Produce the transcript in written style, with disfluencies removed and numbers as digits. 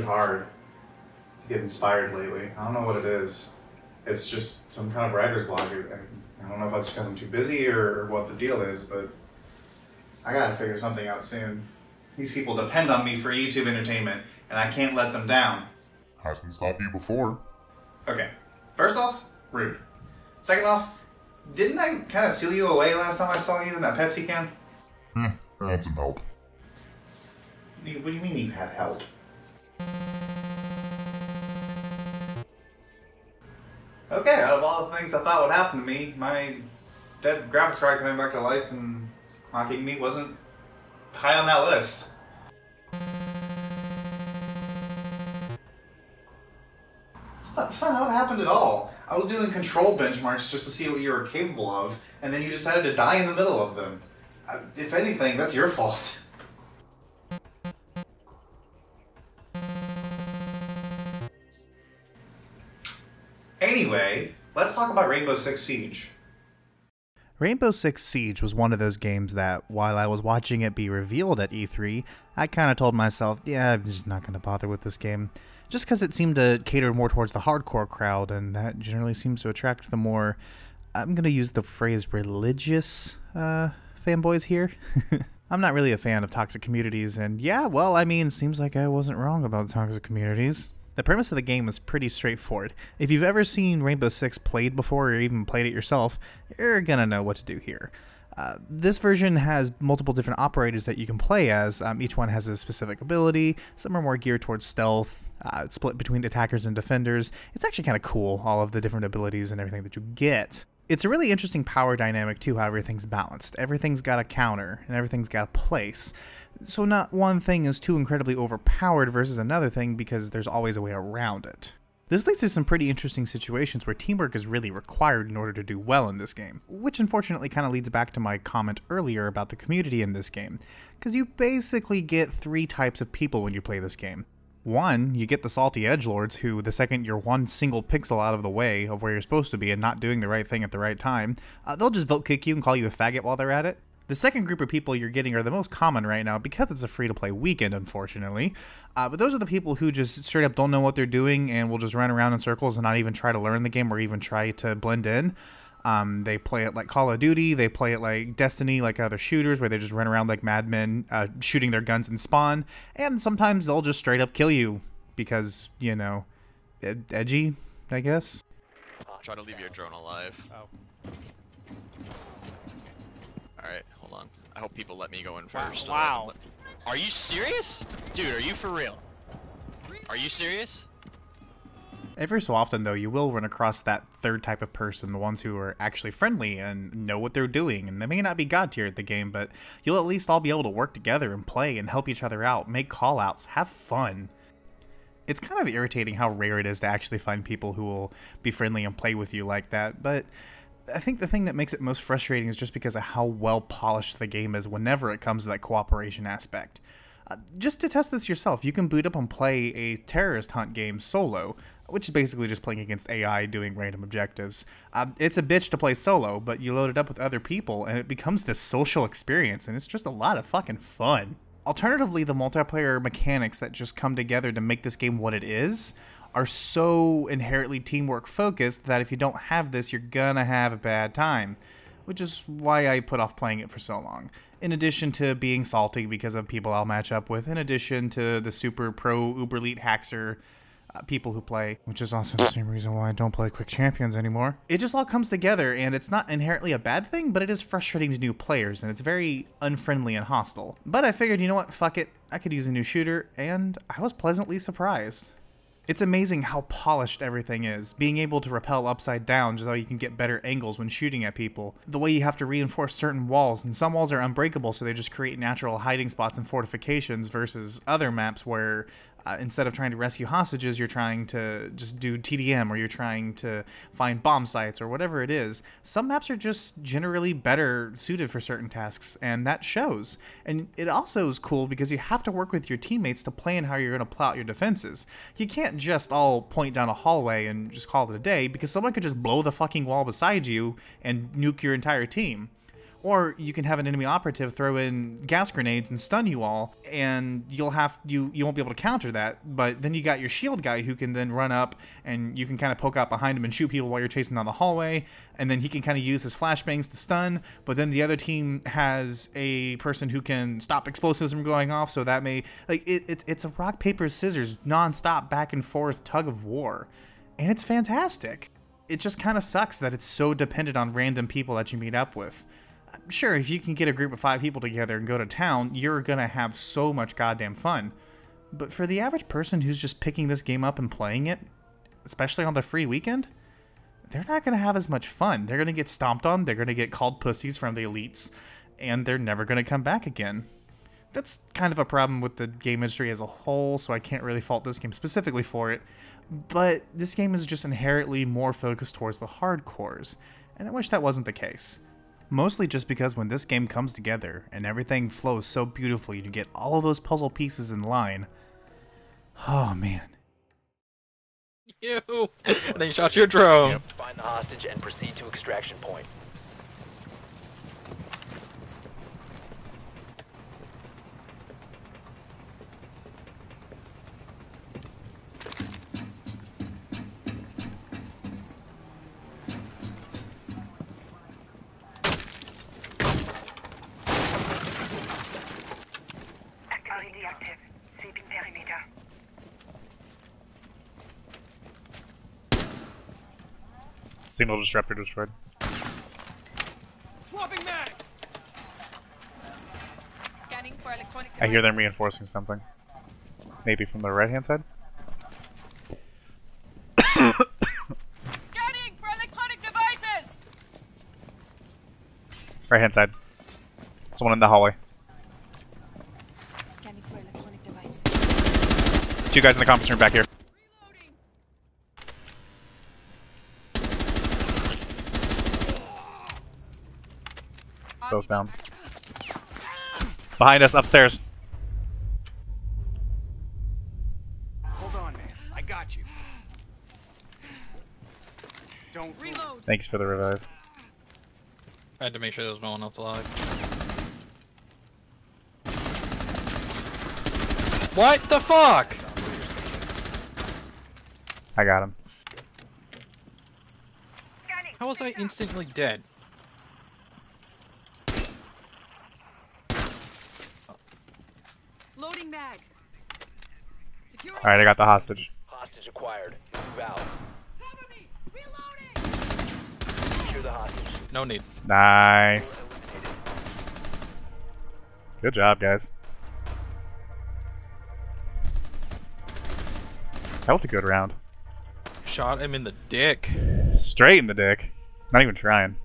hard to get inspired lately. I don't know what it is. It's just some kind of writer's block. I don't know if that's because I'm too busy or what the deal is, but I gotta figure something out soon. These people depend on me for YouTube entertainment, and I can't let them down. Hasn't stopped you before. Okay, first off, rude. Second off, didn't I kind of seal you away last time I saw you in that Pepsi can? I had some help. What do you mean you had help? Okay, out of all the things I thought would happen to me, my dead graphics card coming back to life and knocking me wasn't high on that list. That's not how it happened at all. I was doing control benchmarks just to see what you were capable of, and then you decided to die in the middle of them. If anything, that's your fault. Anyway, let's talk about Rainbow Six Siege. Rainbow Six Siege was one of those games that, while I was watching it be revealed at E3, I kind of told myself, yeah, I'm just not going to bother with this game. Just because it seemed to cater more towards the hardcore crowd, and that generally seems to attract the more, I'm going to use the phrase religious fanboys here. I'm not really a fan of toxic communities, and yeah, well, I mean, seems like I wasn't wrong about toxic communities. The premise of the game is pretty straightforward. If you've ever seen Rainbow Six played before or even played it yourself, you're gonna know what to do here. This version has multiple different operators that you can play as. Each one has a specific ability. Some are more geared towards stealth. It's split between attackers and defenders. It's actually kind of cool, all of the different abilities and everything that you get. It's a really interesting power dynamic too, how everything's balanced. Everything's got a counter, and everything's got a place. So not one thing is too incredibly overpowered versus another thing because there's always a way around it. This leads to some pretty interesting situations where teamwork is really required in order to do well in this game, which unfortunately kind of leads back to my comment earlier about the community in this game, because you basically get three types of people when you play this game. One, you get the salty edgelords who, the second you're one single pixel out of the way of where you're supposed to be and not doing the right thing at the right time, they'll just vote kick you and call you a faggot while they're at it. The second group of people you're getting are the most common right now because it's a free-to-play weekend, unfortunately. But those are the people who just straight up don't know what they're doing and will just run around in circles and not even try to learn the game or even try to blend in. They play it like Call of Duty, they play it like Destiny, like other shooters where they just run around like madmen, shooting their guns and spawn. And sometimes they'll just straight up kill you because, you know, edgy, I guess. Try to leave your drone alive. Oh. Alright, hold on. I hope people let me go in first. Wow. Are you serious? Dude, are you for real? Are you serious? Every so often, though, you will run across that third type of person, the ones who are actually friendly and know what they're doing. And they may not be god tier at the game, but you'll at least all be able to work together and play and help each other out, make call-outs, have fun. It's kind of irritating how rare it is to actually find people who will be friendly and play with you like that, but I think the thing that makes it most frustrating is just because of how well polished the game is whenever it comes to that cooperation aspect. Just to test this yourself, you can boot up and play a terrorist hunt game solo, which is basically just playing against AI doing random objectives. It's a bitch to play solo, but you load it up with other people and it becomes this social experience, and it's just a lot of fucking fun. Alternatively, the multiplayer mechanics that just come together to make this game what it is are so inherently teamwork focused that if you don't have this, you're gonna have a bad time, which is why I put off playing it for so long. In addition to being salty because of people I'll match up with, in addition to the super pro uber elite hackser people who play, which is also the same reason why I don't play Quick Champions anymore. It just all comes together, and it's not inherently a bad thing, but it is frustrating to new players, and it's very unfriendly and hostile. But I figured, you know what, fuck it, I could use a new shooter, and I was pleasantly surprised. It's amazing how polished everything is, being able to rappel upside down just so you can get better angles when shooting at people, the way you have to reinforce certain walls, and some walls are unbreakable so they just create natural hiding spots and fortifications versus other maps where instead of trying to rescue hostages, you're trying to just do TDM, or you're trying to find bomb sites, or whatever it is. Some maps are just generally better suited for certain tasks, and that shows. And it also is cool because you have to work with your teammates to plan how you're going to plot your defenses. You can't just all point down a hallway and just call it a day, because someone could just blow the fucking wall beside you and nuke your entire team. Or you can have an enemy operative throw in gas grenades and stun you all, and you won't be able to counter that. But then you got your shield guy who can then run up, and you can kind of poke out behind him and shoot people while you're chasing down the hallway. And then he can kind of use his flashbangs to stun. But then the other team has a person who can stop explosives from going off. So that may it's a rock paper scissors nonstop back and forth tug of war, and it's fantastic. It just kind of sucks that it's so dependent on random people that you meet up with. Sure, if you can get a group of 5 people together and go to town, you're gonna have so much goddamn fun. But for the average person who's just picking this game up and playing it, especially on the free weekend, they're not gonna have as much fun. They're gonna get stomped on, they're gonna get called pussies from the elites, and they're never gonna come back again. That's kind of a problem with the game industry as a whole, so I can't really fault this game specifically for it. But this game is just inherently more focused towards the hardcores, and I wish that wasn't the case. Mostly just because when this game comes together and everything flows so beautifully to get all of those puzzle pieces in line, oh man. You! They shot your drone! Yep. Find the hostage and proceed to extraction point. Active. Sweeping perimeter. Signal disruptor destroyed. Swapping mags. Scanning for electronic. I hear them reinforcing something. Maybe from the right hand side? Scanning for electronic devices. Right hand side. Someone in the hallway. Scanning for electronic devices. 2 guys in the conference room back here. Both down. Behind us, upstairs. Hold on, man. I got you. Don't reload. Thanks for the revive. I had to make sure there was no one else alive. What the fuck? I got him. How was I instantly dead? Loading mag. Security. Alright, I got the hostage. Hostage acquired. Move out. Cover me. Reloading. Secure the hostage. No need. Nice. Good job, guys. That was a good round. Shot him in the dick. Straight in the dick. Not even trying.